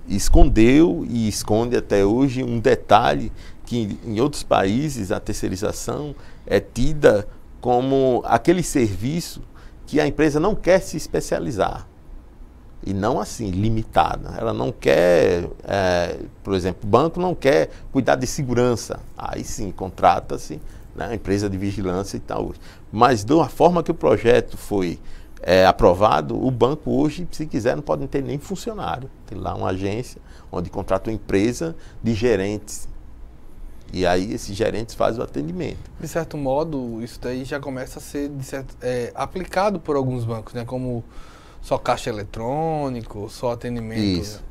escondeu e esconde até hoje um detalhe que em outros países a terceirização é tida como aquele serviço que a empresa não quer se especializar. E não assim, limitada. Ela não quer, por exemplo, o banco não quer cuidar de segurança. Aí sim, contrata-se, né, a empresa de vigilância e tal. Mas da forma que o projeto foi aprovado, o banco hoje, se quiser, não pode ter nem funcionário. Tem lá uma agência onde contrata uma empresa de gerentes. E aí esses gerentes fazem o atendimento. De certo modo, isso daí já começa a ser aplicado por alguns bancos, né? Como só caixa eletrônico, só atendimento. Isso.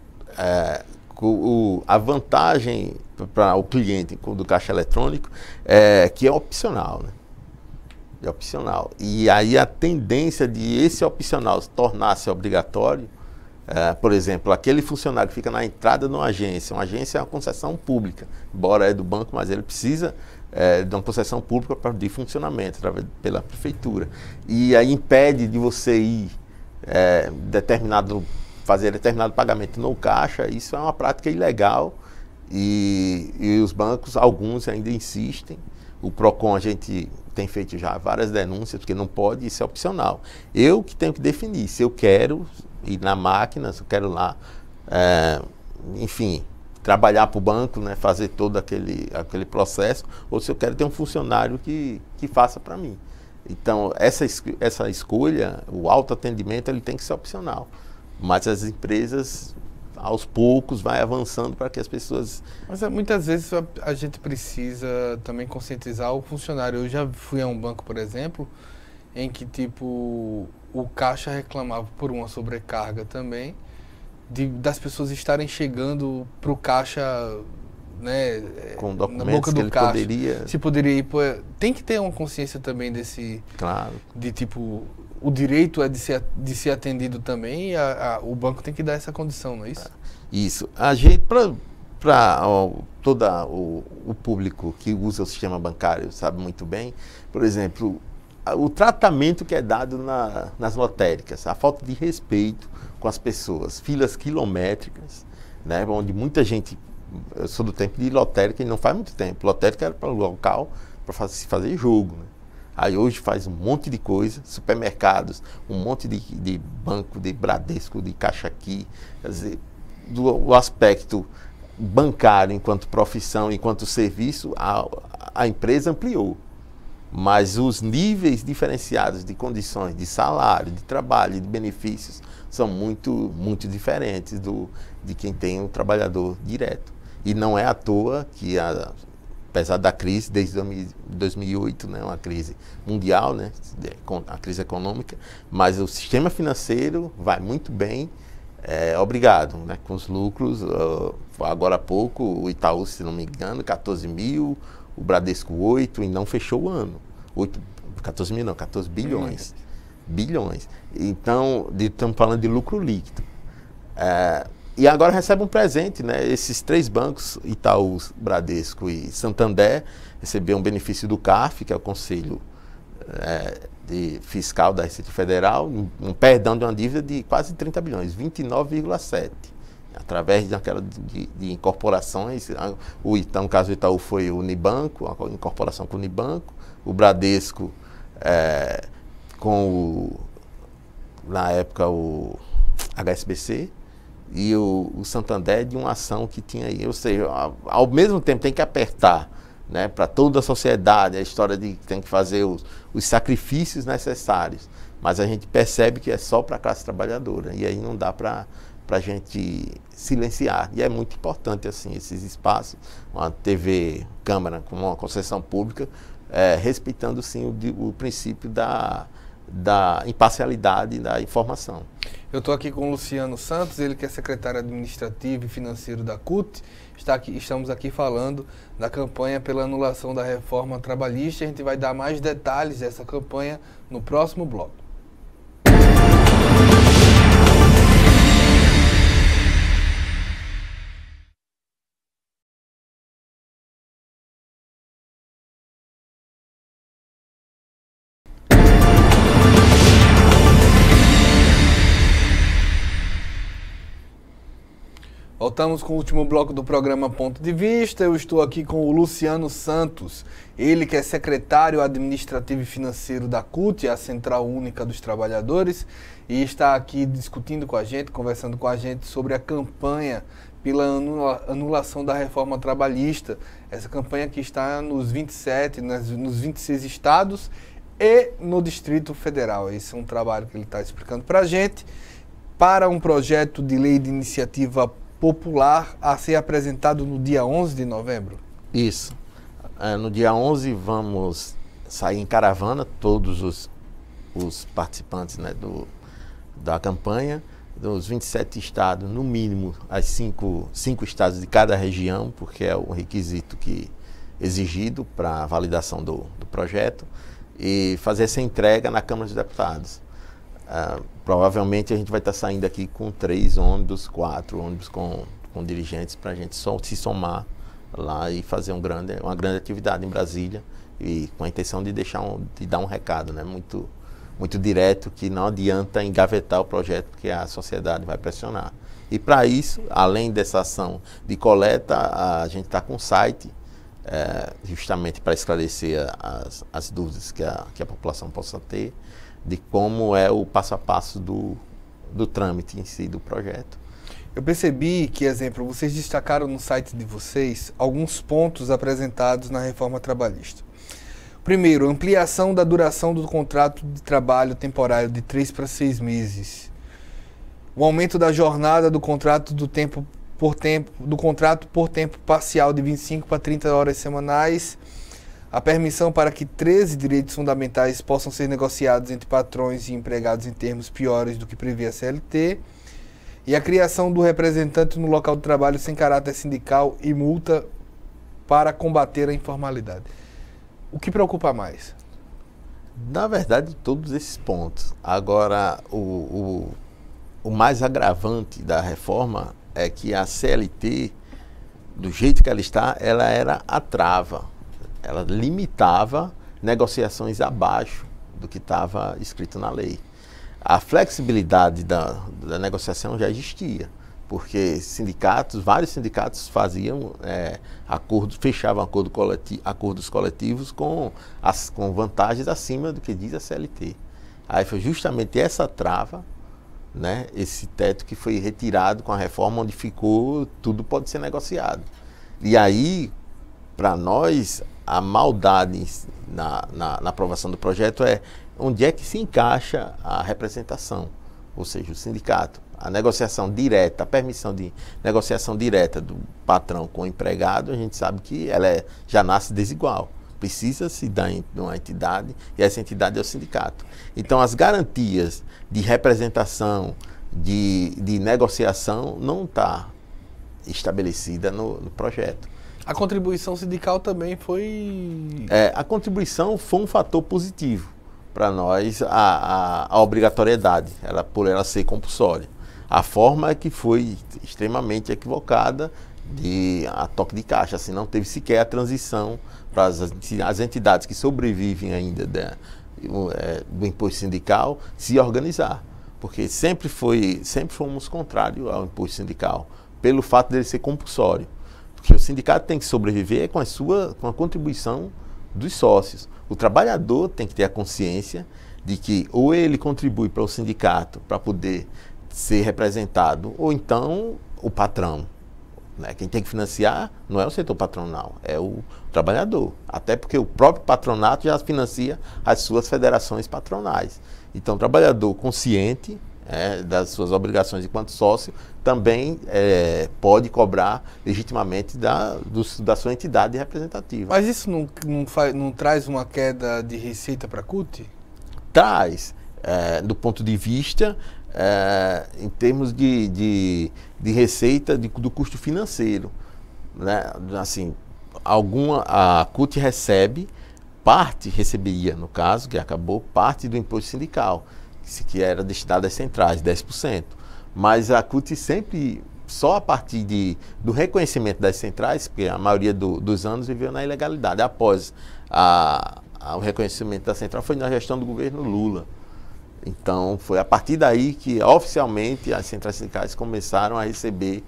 A vantagem para o cliente do caixa eletrônico é que é opcional, né? É opcional. E aí a tendência de esse opcional tornar-se obrigatório, por exemplo, aquele funcionário que fica na entrada de uma agência é uma concessão pública, embora é do banco, mas ele precisa de uma concessão pública de funcionamento, pela prefeitura. E aí impede de você ir fazer determinado pagamento no caixa. Isso é uma prática ilegal e os bancos, alguns ainda insistem. O PROCON, a gente tem feito já várias denúncias, porque não pode, isso é opcional. Eu que tenho que definir se eu quero ir na máquina, se eu quero lá, enfim, trabalhar para o banco, né, fazer todo aquele processo, ou se eu quero ter um funcionário que faça para mim. Então, essa escolha, o autoatendimento, ele tem que ser opcional. Mas as empresas, aos poucos, vai avançando para que as pessoas... Mas muitas vezes a gente precisa também conscientizar o funcionário. Eu já fui a um banco, por exemplo, em que, tipo, o caixa reclamava por uma sobrecarga também, das pessoas estarem chegando para o caixa... né, com documentos na boca do que ele caixa. Se poderia ir, tem que ter uma consciência também claro, de tipo, o direito é de ser atendido também, e o banco tem que dar essa condição, não é isso? Isso. A gente, para todo o público que usa o sistema bancário, sabe muito bem, por exemplo, o tratamento que é dado nas lotéricas, a falta de respeito com as pessoas, filas quilométricas, né, onde muita gente... Eu sou do tempo de lotérica, e não faz muito tempo. Lotérica era para o local, para se fazer jogo, né? Aí hoje faz um monte de coisa, supermercados, um monte de banco, de Bradesco, de Caixa Aqui. Quer dizer, o aspecto bancário enquanto profissão, enquanto serviço, a empresa ampliou. Mas os níveis diferenciados de condições, de salário, de trabalho, de benefícios, são muito, muito diferentes de quem tem um trabalhador direto. E não é à toa que, apesar da crise, desde 2008, né, uma crise mundial, né, a crise econômica, mas o sistema financeiro vai muito bem, obrigado, né, com os lucros. Agora há pouco, o Itaú, se não me engano, 14 mil, o Bradesco 8, e não fechou o ano. 14 mil não, 14 bilhões. Bilhões. Então, estamos falando de lucro líquido. E agora recebe um presente, né? Esses 3 bancos, Itaú, Bradesco e Santander, receberam um benefício do CARF, que é o Conselho Fiscal da Receita Federal, um perdão de uma dívida de quase 30 bilhões, 29,7. Através de incorporações. No caso do Itaú foi o Unibanco, a incorporação com o Unibanco, o Bradesco na época HSBC e o Santander de uma ação que tinha aí. Ou seja, ao mesmo tempo tem que apertar, né, para toda a sociedade, a história de que tem que fazer os sacrifícios necessários. Mas a gente percebe que é só para a classe trabalhadora. E aí não dá para a gente silenciar. E é muito importante assim, esses espaços, uma TV Câmara com uma concessão pública, respeitando sim o princípio da imparcialidade da informação. Eu estou aqui com o Luciano Santos, ele que é secretário administrativo e financeiro da CUT. Estamos aqui falando da campanha pela anulação da reforma trabalhista. A gente vai dar mais detalhes dessa campanha no próximo bloco. Voltamos com o último bloco do programa Ponto de Vista. Eu estou aqui com o Luciano Santos, ele que é secretário administrativo e financeiro da CUT, a Central Única dos Trabalhadores, e está aqui discutindo com a gente, conversando com a gente sobre a campanha pela anulação da reforma trabalhista. Essa campanha que está nos 27, nos 26 estados e no Distrito Federal. Esse é um trabalho que ele está explicando para a gente, para um projeto de lei de iniciativa popular a ser apresentado no dia 11 de novembro? Isso. No dia 11 vamos sair em caravana, todos os participantes, né, da campanha, dos 27 estados, no mínimo, as cinco estados de cada região, porque é o requisito exigido para a validação do projeto, e fazer essa entrega na Câmara dos Deputados. Provavelmente a gente vai estar saindo aqui com 3 ônibus, 4 ônibus com dirigentes para a gente se somar lá e fazer uma grande atividade em Brasília, e com a intenção de dar um recado, né, muito, muito direto, que não adianta engavetar o projeto, porque a sociedade vai pressionar. E para isso, além dessa ação de coleta, a gente está com um site justamente para esclarecer as dúvidas que a população possa ter, de como é o passo a passo do trâmite em si do projeto. Eu percebi que, exemplo, vocês destacaram no site de vocês alguns pontos apresentados na reforma trabalhista. Primeiro, ampliação da duração do contrato de trabalho temporário de 3 para 6 meses. O aumento da jornada do contrato contrato por tempo parcial de 25 para 30 horas semanais. A permissão para que 13 direitos fundamentais possam ser negociados entre patrões e empregados em termos piores do que prevê a CLT. E a criação do representante no local de trabalho sem caráter sindical e multa para combater a informalidade. O que preocupa mais? Na verdade, todos esses pontos. Agora, o mais agravante da reforma é que a CLT, do jeito que ela está, ela era a trava. Ela limitava negociações abaixo do que estava escrito na lei. A flexibilidade da negociação já existia, porque vários sindicatos faziam fechavam acordos coletivos com vantagens acima do que diz a CLT. Aí foi justamente essa trava, né, esse teto que foi retirado com a reforma, onde ficou tudo pode ser negociado. E aí, para nós, a maldade na aprovação do projeto é onde é que se encaixa a representação, ou seja, o sindicato. A negociação direta, a permissão de negociação direta do patrão com o empregado, a gente sabe que ela já nasce desigual. Precisa-se dar em uma entidade, e essa entidade é o sindicato. Então, as garantias de representação, de negociação, não está estabelecida no projeto. A contribuição sindical também foi... A contribuição foi um fator positivo para nós, a obrigatoriedade, por ela ser compulsória. A forma é que foi extremamente equivocada, a toque de caixa, assim, não teve sequer a transição para as entidades que sobrevivem ainda do imposto sindical se organizar, porque sempre fomos contrários ao imposto sindical, pelo fato dele ser compulsório. Porque o sindicato tem que sobreviver com a contribuição dos sócios. O trabalhador tem que ter a consciência de que ou ele contribui para o sindicato para poder ser representado, ou então o patrão. Né? Quem tem que financiar não é o setor patronal, é o trabalhador. Até porque o próprio patronato já financia as suas federações patronais. Então, o trabalhador consciente das suas obrigações enquanto sócio também pode cobrar legitimamente da sua entidade representativa. Mas isso não traz uma queda de receita para a CUT? Traz, do ponto de vista, em termos de receita do custo financeiro. Né? Assim, a CUT receberia, no caso, que acabou, parte do imposto sindical, que era destinado às centrais, 10%. Mas a CUT sempre, só a partir do reconhecimento das centrais, porque a maioria dos anos viveu na ilegalidade. Após o reconhecimento da central foi na gestão do governo Lula. Então, foi a partir daí que, oficialmente, as centrais sindicais começaram a receber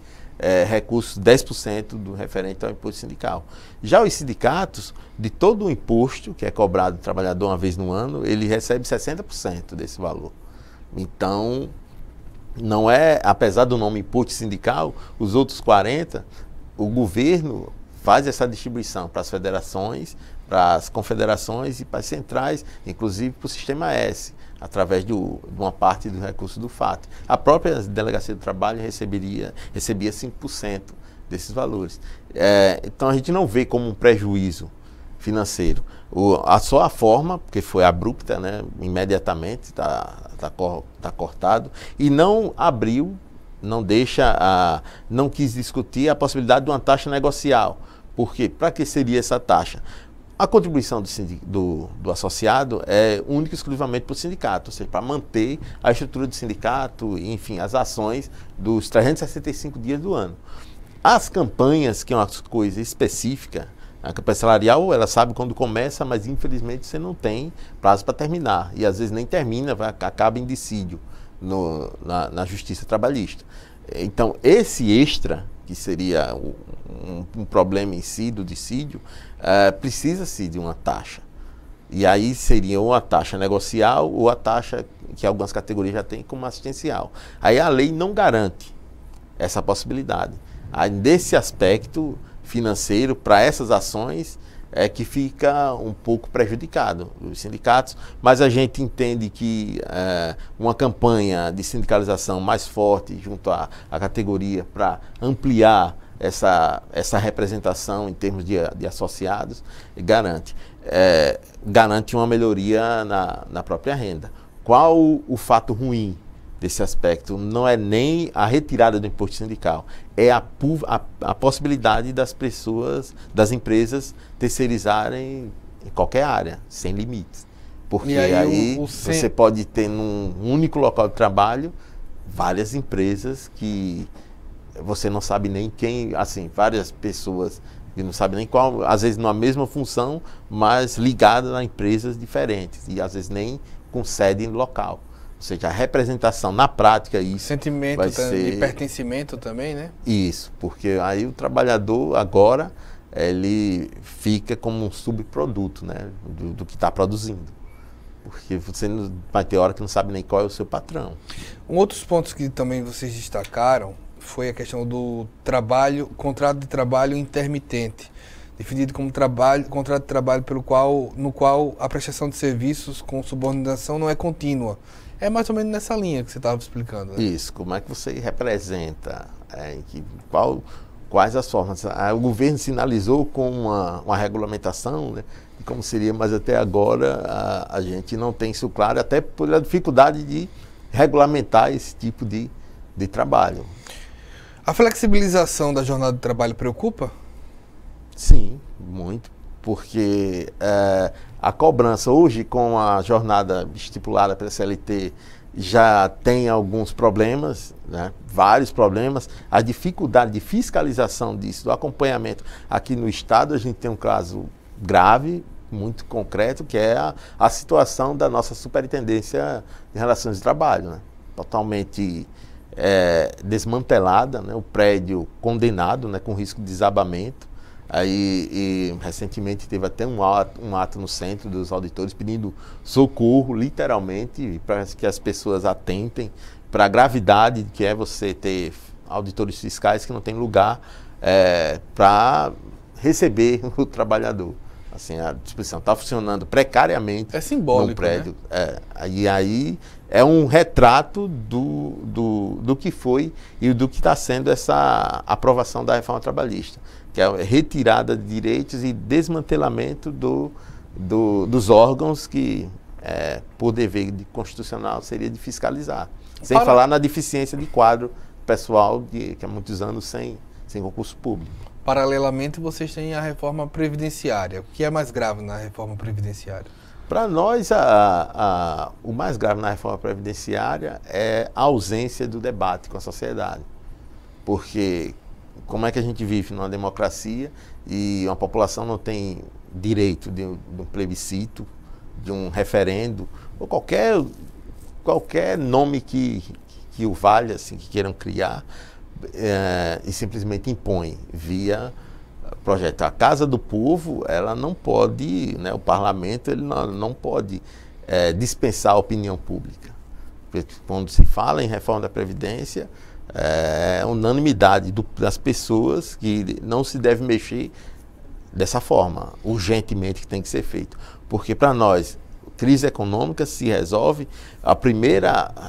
recursos 10% do referente ao imposto sindical. Já os sindicatos, de todo o imposto que é cobrado do trabalhador uma vez no ano, ele recebe 60% desse valor. Então, não é, apesar do nome imposto sindical, os outros 40%, o governo faz essa distribuição para as federações, para as confederações e para as centrais, inclusive para o Sistema S, através de uma parte do recurso do FAT. A própria Delegacia do Trabalho recebia 5% desses valores. Então, a gente não vê como um prejuízo financeiro. Só a forma, porque foi abrupta, né, imediatamente, está cortado, e não abriu, não quis discutir a possibilidade de uma taxa negocial. Por quê? Para que seria essa taxa? A contribuição do associado é única e exclusivamente para o sindicato, ou seja, para manter a estrutura do sindicato, enfim, as ações dos 365 dias do ano. As campanhas, que é uma coisa específica, a campanha salarial, ela sabe quando começa, mas infelizmente você não tem prazo para terminar. E às vezes nem termina, acaba em dissídio na Justiça Trabalhista. Então, esse extra, que seria um problema em si do dissídio, precisa-se de uma taxa. E aí seria ou a taxa negocial ou a taxa que algumas categorias já têm como assistencial. Aí a lei não garante essa possibilidade. Aí, nesse aspecto financeiro, para essas ações, é que fica um pouco prejudicado os sindicatos, mas a gente entende que uma campanha de sindicalização mais forte junto à categoria para ampliar essa representação em termos de associados garante uma melhoria na própria renda. Qual o fato ruim desse aspecto? Não é nem a retirada do imposto sindical, é a possibilidade das empresas terceirizarem em qualquer área, sem limites. Porque aí você pode ter num único local de trabalho várias empresas que você não sabe nem quem, assim, várias pessoas que não sabem nem qual, às vezes na mesma função, mas ligadas a empresas diferentes e às vezes nem com sede local. Ou seja, a representação na prática, isso sentimento vai ser de pertencimento também, né? Isso, porque aí o trabalhador agora ele fica como um subproduto, né, do que está produzindo. Porque você vai ter hora que não sabe nem qual é o seu patrão. Outros pontos que também vocês destacaram foi a questão do contrato de trabalho intermitente, definido como contrato de trabalho no qual a prestação de serviços com subordinação não é contínua. É mais ou menos nessa linha que você estava explicando, né? Isso, como é que você representa, quais as formas. O governo sinalizou com uma regulamentação, né, de como seria, mas até agora a gente não tem isso claro, até por a dificuldade de regulamentar esse tipo de trabalho. A flexibilização da jornada de trabalho preocupa? Sim, muito, porque a cobrança hoje com a jornada estipulada pela CLT já tem alguns problemas, né? Vários problemas. A dificuldade de fiscalização disso, do acompanhamento aqui no estado, a gente tem um caso grave, muito concreto, que é a situação da nossa Superintendência de Relações de Trabalho, né? Totalmente desmantelada, né? O prédio condenado, né? Com risco de desabamento. Aí, recentemente teve até um ato no centro dos auditores pedindo socorro, literalmente, para que as pessoas atentem para a gravidade que é você ter auditores fiscais que não tem lugar para receber o trabalhador. Assim, a distribuição está funcionando precariamente. É simbólico, no prédio. Né? E aí é um retrato do que foi e do que está sendo essa aprovação da reforma trabalhista, que é a retirada de direitos e desmantelamento dos órgãos que, por dever constitucional, seria de fiscalizar. Sem falar na deficiência de quadro pessoal, que há muitos anos sem concurso público. Paralelamente, vocês têm a reforma previdenciária. O que é mais grave na reforma previdenciária? Para nós, o mais grave na reforma previdenciária é a ausência do debate com a sociedade. Porque como é que a gente vive numa democracia e uma população não tem direito de um plebiscito, de um referendo, ou qualquer nome que o valha, assim, que queiram criar, e simplesmente impõe via projeto. A Casa do Povo, ela não pode, né, o parlamento ele não pode dispensar a opinião pública. Porque quando se fala em reforma da Previdência, é unanimidade das pessoas que não se deve mexer dessa forma, urgentemente que tem que ser feito. Porque para nós, crise econômica se resolve,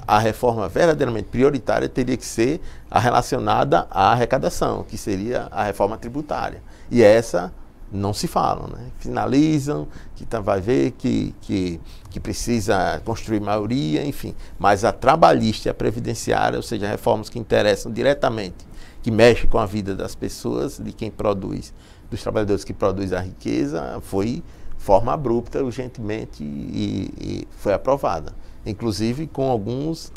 a reforma verdadeiramente prioritária teria que ser a relacionada à arrecadação, que seria a reforma tributária. E essa não se fala, né? Finalizam, que vai ver que precisa construir maioria, enfim. Mas a trabalhista e a previdenciária, ou seja, reformas que interessam diretamente, que mexem com a vida das pessoas, de quem produz, dos trabalhadores que produzem a riqueza, foi forma abrupta, urgentemente, e foi aprovada. Inclusive com alguns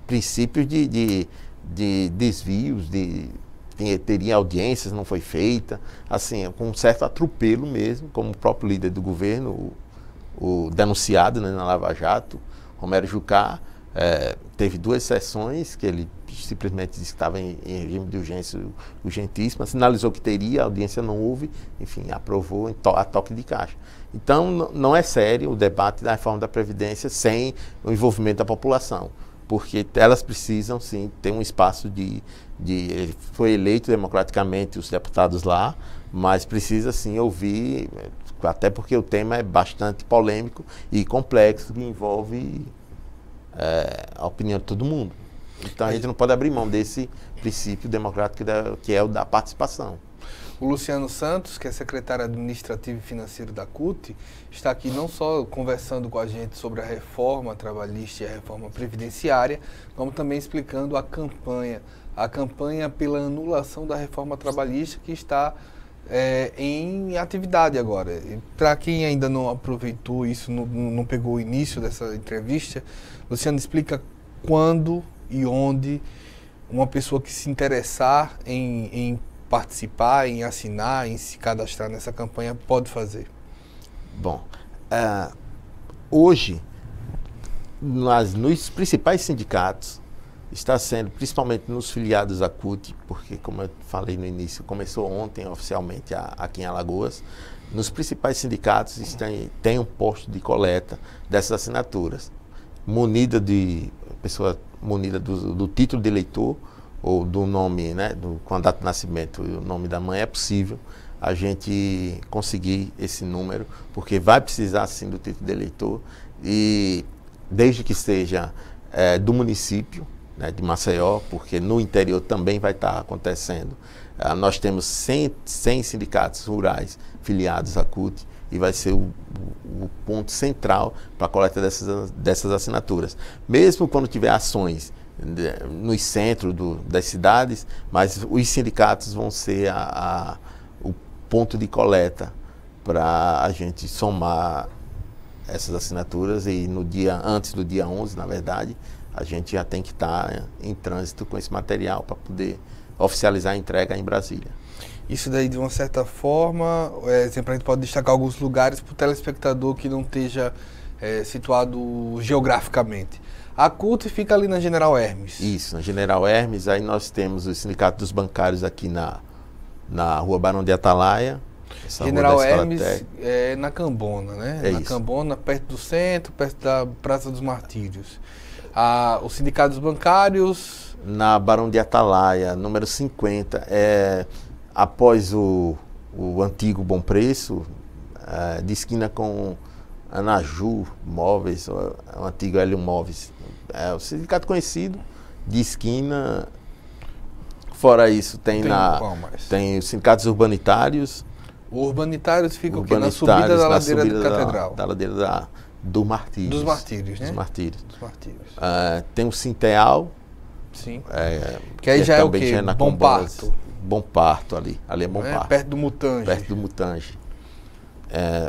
princípios de desvios, teria audiências, não foi feita, assim, com um certo atropelo mesmo, como o próprio líder do governo, o denunciado, né, na Lava Jato, Romero Jucá, teve 2 sessões que ele simplesmente disse que estava em regime de urgência urgentíssima, sinalizou que teria, a audiência não houve, enfim, aprovou a toque de caixa. Então, não é sério o debate da reforma da Previdência sem o envolvimento da população, porque elas precisam, sim, ter um espaço foi eleito democraticamente os deputados lá, mas precisa, sim, ouvir, até porque o tema é bastante polêmico e complexo, que envolve a opinião de todo mundo. Então a gente não pode abrir mão desse princípio democrático que é o da participação. O Luciano Santos, que é secretário administrativo e financeiro da CUT, está aqui não só conversando com a gente sobre a reforma trabalhista e a reforma previdenciária, como também explicando a campanha pela anulação da reforma trabalhista que está em atividade agora. Para quem ainda não aproveitou isso, não pegou o início dessa entrevista, Luciano, explica quando e onde uma pessoa que se interessar em participar, em assinar, em se cadastrar nessa campanha pode fazer. Bom, hoje, nos principais sindicatos, está sendo, principalmente nos filiados à CUT, porque, como eu falei no início, começou ontem oficialmente aqui em Alagoas, nos principais sindicatos tem um posto de coleta dessas assinaturas, pessoa munida do título de eleitor ou do nome, né, com a data de nascimento e o nome da mãe, é possível a gente conseguir esse número, porque vai precisar sim do título de eleitor, e desde que seja do município, né, de Maceió, porque no interior também vai estar acontecendo. Nós temos 100 sindicatos rurais filiados à CUT, e vai ser o ponto central para a coleta dessas assinaturas. Mesmo quando tiver ações nos centros das cidades, mas os sindicatos vão ser o ponto de coleta para a gente somar essas assinaturas, e antes do dia 11, na verdade, a gente já tem que estar em trânsito com esse material para poder oficializar a entrega em Brasília. Isso daí, de uma certa forma, sempre a gente pode destacar alguns lugares para o telespectador que não esteja situado geograficamente. A CUT fica ali na General Hermes. Isso, na General Hermes. Aí nós temos o Sindicato dos Bancários aqui na Rua Barão de Atalaia. Essa General rua da Escola Hermes Técnica. é na Cambona, né? É na isso. Cambona, perto do centro, perto da Praça dos Martírios. Os sindicatos bancários... Na Barão de Atalaia, número 50, após o antigo Bom Preço, de esquina com Anaju Móveis, o antigo Hélio Móveis. É o sindicato conhecido, de esquina. Fora isso, tem qual mais? os sindicatos urbanitários. O Urbanitários fica o quê? Na subida da ladeira da Catedral. Da ladeira do Martírios. Dos Martírios, né? Dos Martírios. Dos Martírios. Tem o Sinteal. Sim. Que aí já é o também quê? já na Bom Combolas. Parto. Bom Parto ali. Ali é Bom Parto. Perto do Mutange. Perto do Mutange.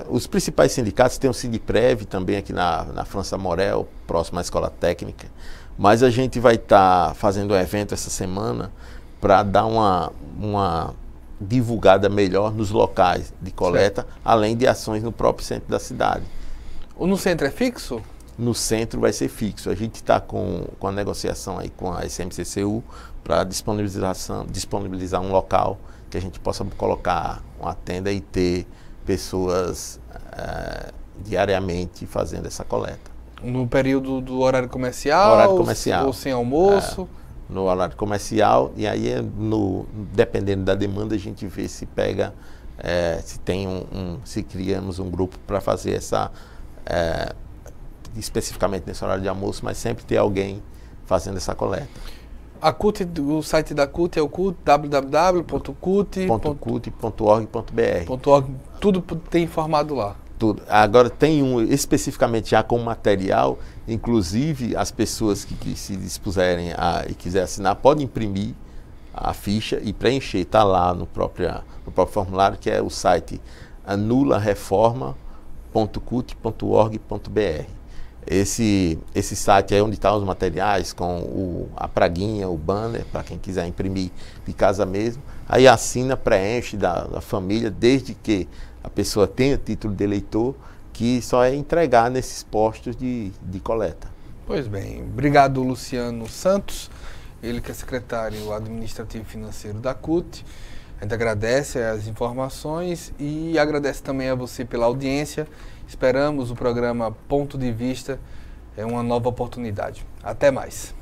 Os principais sindicatos, tem o Sindiprev também aqui na França Morel, próximo à Escola Técnica. Mas a gente vai estar fazendo um evento essa semana para dar uma divulgada melhor nos locais de coleta, certo, além de ações no próprio centro da cidade. Ou no centro é fixo? No centro vai ser fixo. A gente está com a negociação aí com a SMCCU para disponibilizar um local que a gente possa colocar uma tenda e ter pessoas diariamente fazendo essa coleta. No período do horário comercial? Horário comercial. Ou sem almoço? No horário comercial, e aí dependendo da demanda a gente vê se pega, se tem se criamos um grupo para fazer essa, especificamente nesse horário de almoço, mas sempre ter alguém fazendo essa coleta. A CUT, o site da CUT é o CUT, www.cut.org.br. Tudo tem informado lá. Tudo. Agora tem especificamente já com material, inclusive as pessoas que se dispuserem e quiserem assinar, podem imprimir a ficha e preencher. Está lá no próprio formulário, que é o site anulareforma.cut.org.br. Esse site é onde estão os materiais, com a praguinha, o banner, para quem quiser imprimir de casa mesmo. Aí assina, preenche da família, desde que a pessoa tenha título de eleitor, que só é entregar nesses postos de coleta. Pois bem, obrigado Luciano Santos, ele que é secretário administrativo e financeiro da CUT. A gente agradece as informações e agradece também a você pela audiência. Esperamos o programa Ponto de Vista, uma nova oportunidade. Até mais.